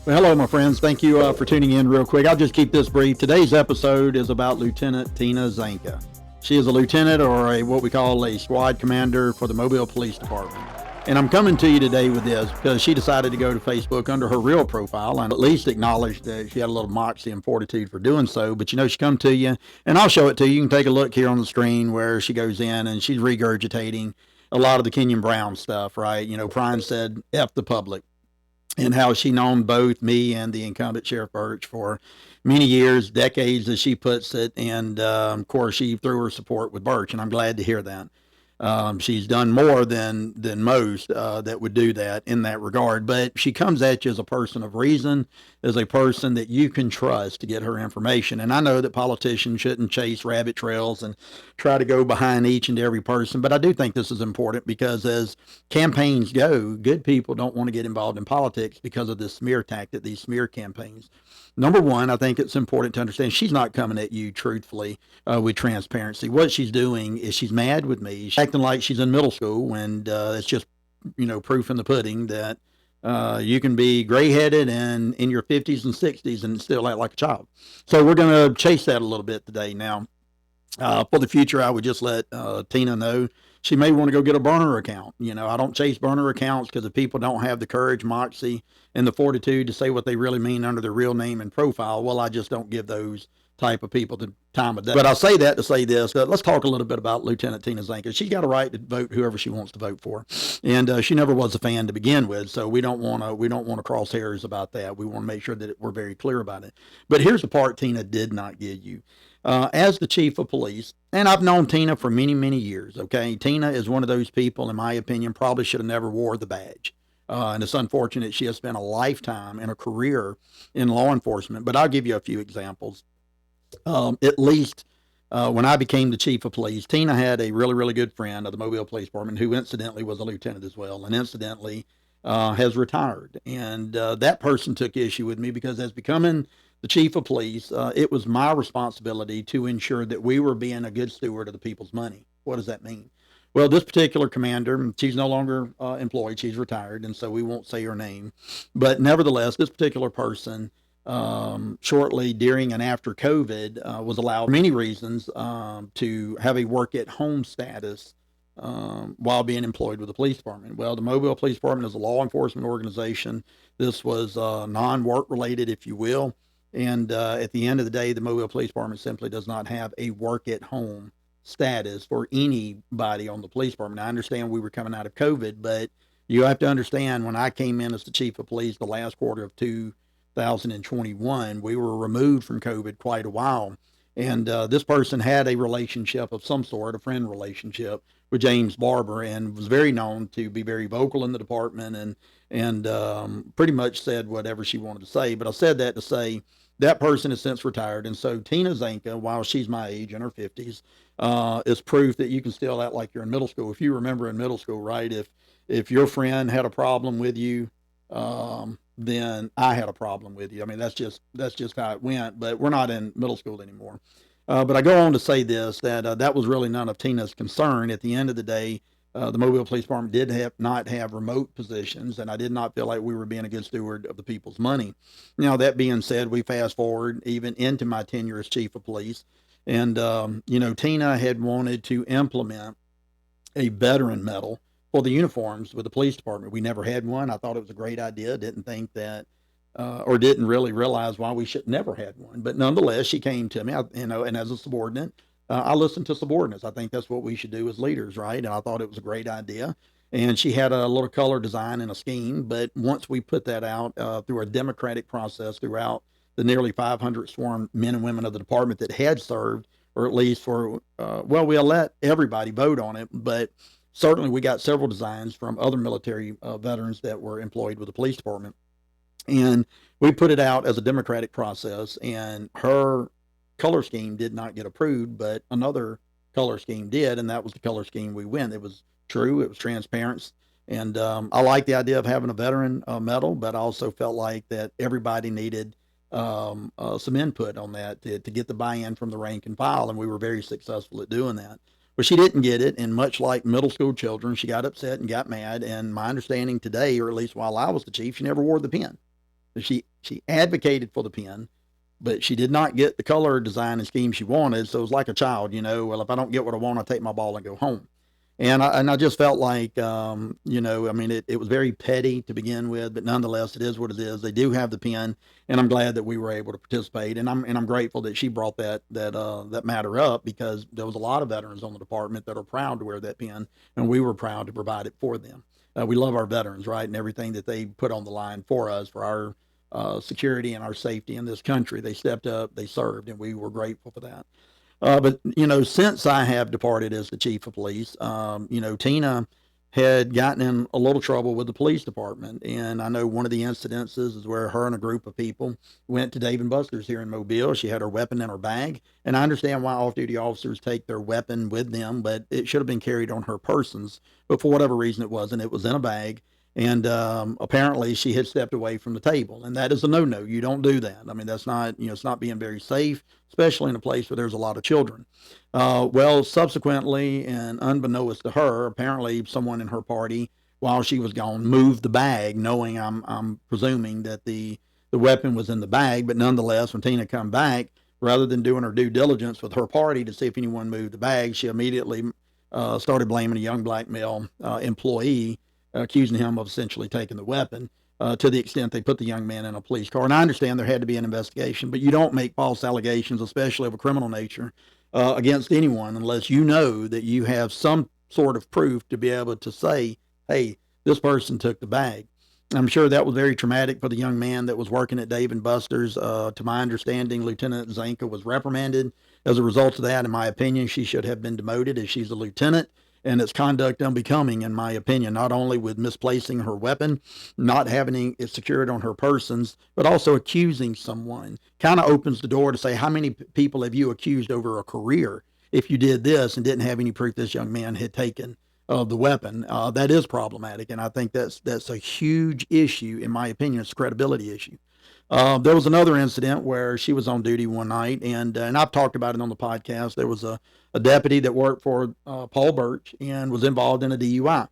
Well, hello, my friends. Thank you for tuning in real quick. I'll just keep this brief. Today's episode is about Lieutenant Tina Zanka. She is a lieutenant, or what we call a squad commander for the Mobile Police Department. And I'm coming to you today with this because she decided to go to Facebook under her real profile and at least acknowledge that she had a little moxie and fortitude for doing so. But she come to you, and I'll show it to you. You can take a look here on the screen where she goes in and she's regurgitating a lot of the Kenyon Brown stuff, right? Prine said, F the public, and how she known both me and the incumbent Sheriff Birch for many years, decades, as she puts it. And of course, she threw her support with Birch, and I'm glad to hear that. She's done more than most that would do that in that regard. But she comes at you as a person of reason, as a person that you can trust to get her information. And I know that politicians shouldn't chase rabbit trails and try to go behind each and every person. But I do think this is important because as campaigns go, good people don't want to get involved in politics because of this smear tactic, these smear campaigns. Number one, I think it's important to understand she's not coming at you truthfully with transparency. What she's doing is she's mad with me. She's acting like she's in middle school, and it's just, proof in the pudding that you can be gray-headed and in your 50s and 60s and still act like a child. So we're going to chase that a little bit today. Now, for the future, I would just let Tina know she may want to go get a burner account. I don't chase burner accounts because if people don't have the courage, moxie, and the fortitude to say what they really mean under their real name and profile, well, I just don't give those type of people the time of day. But I'll say that to say this. Let's talk a little bit about Lieutenant Tina Zanka. She's got a right to vote whoever she wants to vote for, and she never was a fan to begin with. So we don't want to cross hairs about that. We want to make sure that we're very clear about it. But here's the part Tina did not give you. As the chief of police, and I've known Tina for many, many years, okay? Tina is one of those people, in my opinion, probably should have never wore the badge. And it's unfortunate she has spent a lifetime and a career in law enforcement. But I'll give you a few examples. At least when I became the chief of police, Tina had a really, really good friend of the Mobile Police Department who incidentally was a lieutenant as well, and incidentally has retired. And that person took issue with me because as becoming the chief of police, it was my responsibility to ensure that we were being a good steward of the people's money. What does that mean? Well, this particular commander, she's no longer employed. She's retired, and so we won't say her name. But nevertheless, this particular person, shortly during and after COVID, was allowed, for many reasons, to have a work-at-home status while being employed with the police department. Well, the Mobile Police Department is a law enforcement organization. This was non-work related, if you will. And at the end of the day, the Mobile Police Department simply does not have a work-at-home status for anybody on the police department. I understand we were coming out of COVID, but you have to understand when I came in as the chief of police the last quarter of 2021, we were removed from COVID quite a while. And this person had a relationship of some sort, a friend relationship with James Barber, and was very known to be very vocal in the department and pretty much said whatever she wanted to say. But I said that to say that person has since retired. And so Tina Zanka, while she's my age, in her 50s, is proof that you can still act like you're in middle school. If you remember in middle school, right, if your friend had a problem with you, then I had a problem with you. I mean, that's just how it went, but we're not in middle school anymore. But I go on to say this, that that was really none of Tina's concern. At the end of the day, the Mobile Police Department did not have remote positions, and I did not feel like we were being a good steward of the people's money. Now, that being said, we fast forward even into my tenure as chief of police, and, Tina had wanted to implement a veteran medal for the uniforms with the police department. We never had one. I thought it was a great idea. Didn't think that, or didn't really realize why we should never had one. But nonetheless, she came to me, and as a subordinate, I listened to subordinates. I think that's what we should do as leaders, right? And I thought it was a great idea. And she had a little color design and a scheme. But once we put that out through a democratic process throughout the nearly 500 sworn men and women of the department that had served, or at least for, we'll let everybody vote on it, but certainly we got several designs from other military veterans that were employed with the police department. And we put it out as a democratic process, and her color scheme did not get approved, but another color scheme did, and that was the color scheme we went. It was true, it was transparent, and I like the idea of having a veteran medal, but I also felt like that everybody needed some input on that to get the buy-in from the rank and file, and we were very successful at doing that. But she didn't get it, and much like middle school children, she got upset and got mad, and my understanding today, or at least while I was the chief, she never wore the pin. She advocated for the pen, but she did not get the color design and scheme she wanted. So it was like a child, well, if I don't get what I want, I take my ball and go home. And I just felt like, I mean, it was very petty to begin with, but nonetheless, it is what it is. They do have the pen, and I'm glad that we were able to participate. And I'm grateful that she brought that matter up, because there was a lot of veterans on the department that are proud to wear that pen, and we were proud to provide it for them. We love our veterans, right, and everything that they put on the line for us, for our security and our safety in this country. They stepped up, they served, and we were grateful for that. But since I have departed as the chief of police, Tina had gotten in a little trouble with the police department, and I know one of the incidences is where her and a group of people went to Dave and Buster's here in Mobile. She had her weapon in her bag, and I understand why off-duty officers take their weapon with them, but it should have been carried on her persons. But for whatever reason, it wasn't. It was in a bag. And apparently she had stepped away from the table, and that is a no-no. You don't do that. I mean, that's not, it's not being very safe, especially in a place where there's a lot of children. Well, subsequently, and unbeknownst to her, apparently someone in her party, while she was gone, moved the bag, knowing I'm presuming that the weapon was in the bag. But nonetheless, when Tina come back, rather than doing her due diligence with her party to see if anyone moved the bag, she immediately started blaming a young black male employee, accusing him of essentially taking the weapon, to the extent they put the young man in a police car. And I understand there had to be an investigation, but you don't make false allegations, especially of a criminal nature, against anyone unless you know that you have some sort of proof to be able to say, hey, this person took the bag. I'm sure that was very traumatic for the young man that was working at Dave and Buster's. To my understanding, Lieutenant Zanka was reprimanded as a result of that. In my opinion, she should have been demoted, as she's a lieutenant, and its conduct unbecoming, in my opinion, not only with misplacing her weapon, not having it secured on her persons, but also accusing someone. Kind of opens the door to say, how many people have you accused over a career if you did this and didn't have any proof this young man had taken the weapon? That is problematic, and I think that's a huge issue. In my opinion, it's a credibility issue. There was another incident where she was on duty one night, and I've talked about it on the podcast. There was a deputy that worked for Paul Birch and was involved in a DUI,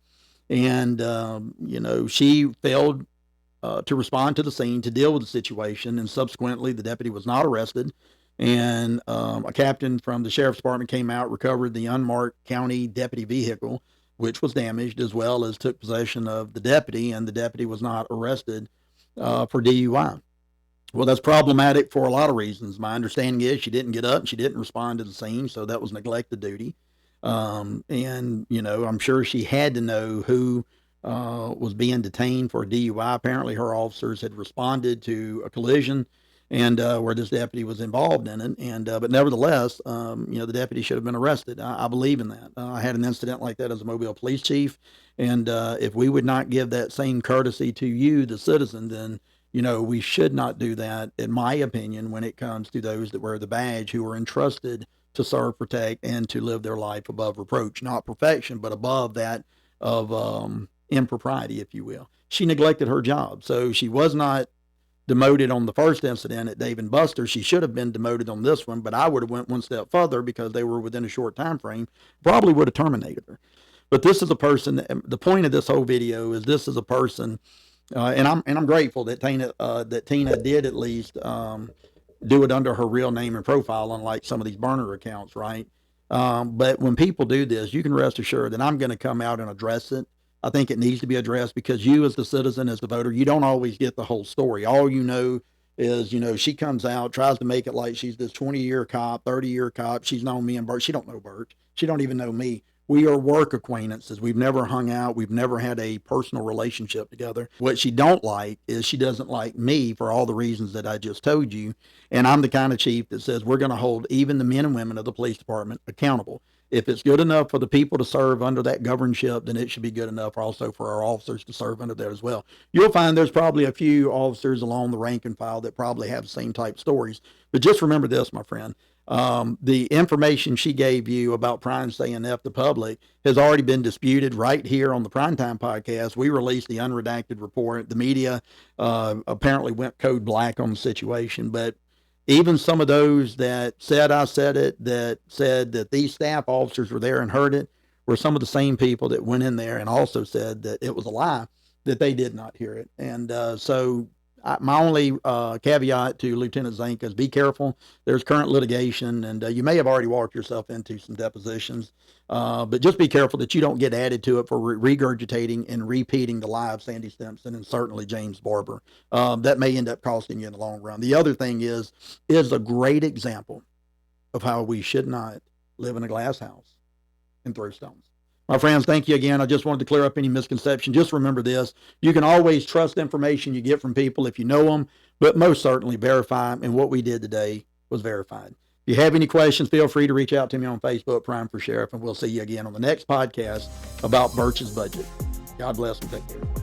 and she failed to respond to the scene to deal with the situation, and subsequently the deputy was not arrested. And a captain from the sheriff's department came out, recovered the unmarked county deputy vehicle, which was damaged, as well as took possession of the deputy, and the deputy was not arrested for DUI. Well, that's problematic for a lot of reasons. My understanding is she didn't get up and she didn't respond to the scene, so that was neglected duty. And, I'm sure she had to know who was being detained for a DUI. Apparently, her officers had responded to a collision and where this deputy was involved in it. And but nevertheless, the deputy should have been arrested. I believe in that. I had an incident like that as a Mobile police chief, and if we would not give that same courtesy to you, the citizen, then we should not do that, in my opinion, when it comes to those that wear the badge, who are entrusted to serve, protect, and to live their life above reproach. Not perfection, but above that of impropriety, if you will. She neglected her job. So she was not demoted on the first incident at Dave and Buster. She should have been demoted on this one, but I would have went one step further, because they were within a short time frame, probably would have terminated her. But this is a person, the point of this whole video is this is a person, and I'm grateful that Tina did at least do it under her real name and profile, unlike some of these burner accounts, right? But when people do this, you can rest assured that I'm going to come out and address it. I think it needs to be addressed, because you, as the citizen, as the voter, you don't always get the whole story. All you know is, she comes out, tries to make it like she's this 20-year cop, 30-year cop. She's known me and Bert. She don't know Bert. She don't even know me. We are work acquaintances. We've never hung out. We've never had a personal relationship together. What she don't like is she doesn't like me for all the reasons that I just told you. And I'm the kind of chief that says we're going to hold even the men and women of the police department accountable. If it's good enough for the people to serve under that governorship, then it should be good enough also for our officers to serve under that as well. You'll find there's probably a few officers along the rank and file that probably have the same type stories. But just remember this, my friend. The information she gave you about Prime saying F the public has already been disputed right here on the Primetime podcast. We released the unredacted report. The media apparently went code black on the situation, but even some of those that said I said it, that said that these staff officers were there and heard it, were some of the same people that went in there and also said that it was a lie, that they did not hear it. And so My only caveat to Lieutenant Zanka is be careful. There's current litigation, and you may have already walked yourself into some depositions. But just be careful that you don't get added to it for regurgitating and repeating the lie of Sandy Simpson and certainly James Barber. That may end up costing you in the long run. The other thing is a great example of how we should not live in a glass house and throw stones. My friends, thank you again. I just wanted to clear up any misconception. Just remember this. You can always trust information you get from people if you know them, but most certainly verify them. And what we did today was verified. If you have any questions, feel free to reach out to me on Facebook, Prime for Sheriff, and we'll see you again on the next podcast about Birch's Budget. God bless and take care.